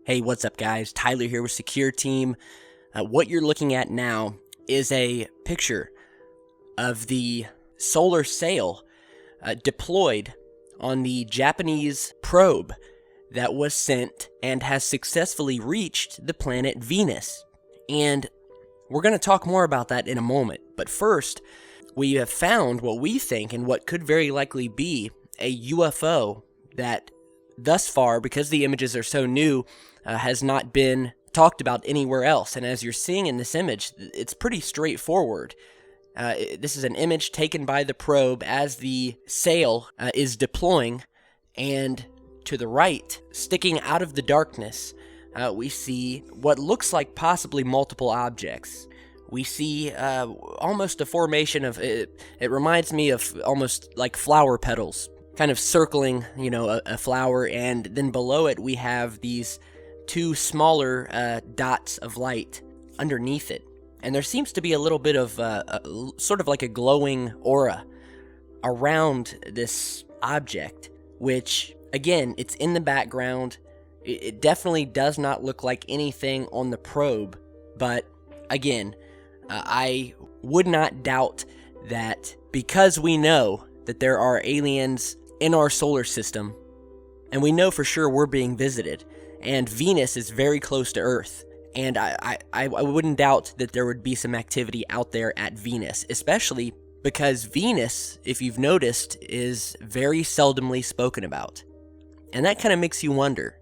Hey, what's up, guys? Tyler here with Secure Team. What you're looking at now is a picture of the solar sail deployed on the Japanese probe that was sent and has successfully reached the planet Venus. And we're going to talk more about that in a moment. But first, we have found what we think and what could very likely be a UFO that thus far, because the images are so new, has not been talked about anywhere else. And as you're seeing in this image, it's pretty straightforward. This is an image taken by the probe as the sail is deploying, and to the right, sticking out of the darkness, we see what looks like possibly multiple objects. We see almost a formation of, it reminds me of almost like flower petals, kind of circling, a flower, and then below it we have these two smaller dots of light underneath it. And there seems to be a little bit of sort of like a glowing aura around this object, which, again, it's in the background. It definitely does not look like anything on the probe, but again, I would not doubt that because we know that there are aliens in our solar system, and we know for sure we're being visited, and Venus is very close to Earth, and I wouldn't doubt that there would be some activity out there at Venus, especially because Venus, if you've noticed, is very seldomly spoken about. And that kind of makes you wonder,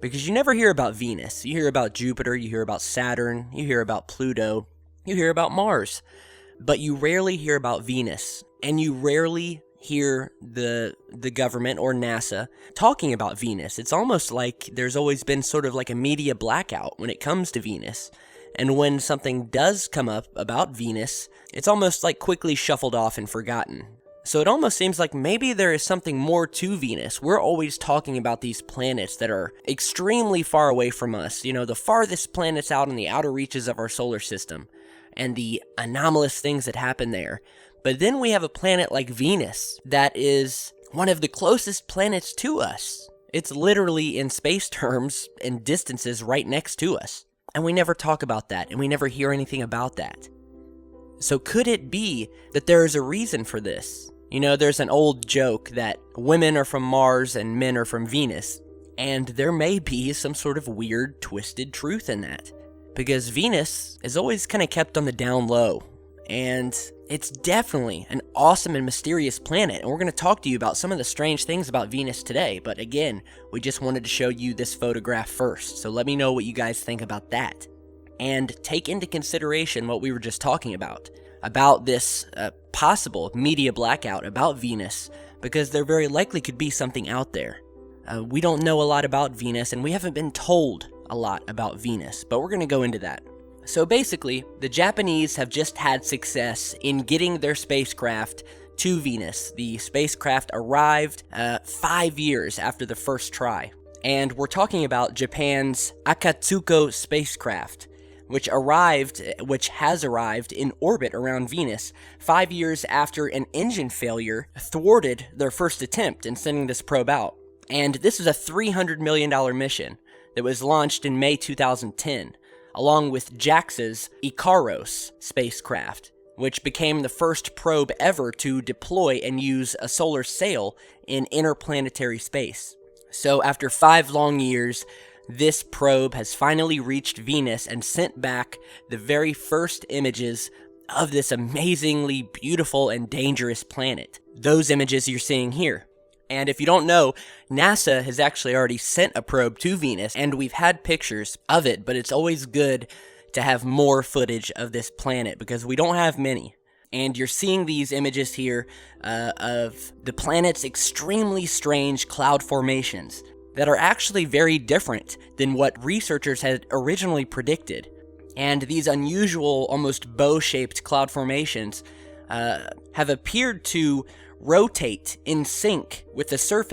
because you never hear about Venus. You hear about Jupiter, you hear about Saturn, you hear about Pluto, you hear about Mars, but you rarely hear about Venus, and you rarely hear the government or NASA talking about Venus. It's almost like there's always been sort of like a media blackout when it comes to Venus. And when something does come up about Venus, it's almost like quickly shuffled off and forgotten. So it almost seems like maybe there is something more to Venus. We're always talking about these planets that are extremely far away from us, the farthest planets out in the outer reaches of our solar system, and the anomalous things that happen there. But then we have a planet like Venus that is one of the closest planets to us. It's literally, in space terms and distances, right next to us. And we never talk about that, and we never hear anything about that. So could it be that there is a reason for this? There's an old joke that women are from Mars and men are from Venus. And there may be some sort of weird, twisted truth in that. Because Venus is always kind of kept on the down low. And it's definitely an awesome and mysterious planet, and we're going to talk to you about some of the strange things about Venus today. But again, we just wanted to show you this photograph first, so let me know what you guys think about that. And take into consideration what we were just talking about this possible media blackout about Venus, because there very likely could be something out there. We don't know a lot about Venus, and we haven't been told a lot about Venus, but we're going to go into that. So basically, the Japanese have just had success in getting their spacecraft to Venus. The spacecraft arrived 5 years after the first try. And we're talking about Japan's Akatsuko spacecraft, which has arrived in orbit around Venus 5 years after an engine failure thwarted their first attempt in sending this probe out. And this is a $300 million mission that was launched in May 2010. Along with JAXA's Ikaros spacecraft, which became the first probe ever to deploy and use a solar sail in interplanetary space. So after 5 long years, this probe has finally reached Venus and sent back the very first images of this amazingly beautiful and dangerous planet. Those images you're seeing here. And if you don't know, NASA has actually already sent a probe to Venus, and we've had pictures of it, but it's always good to have more footage of this planet, because we don't have many. And you're seeing these images here of the planet's extremely strange cloud formations that are actually very different than what researchers had originally predicted. And these unusual, almost bow-shaped cloud formations have appeared to rotate in sync with the surface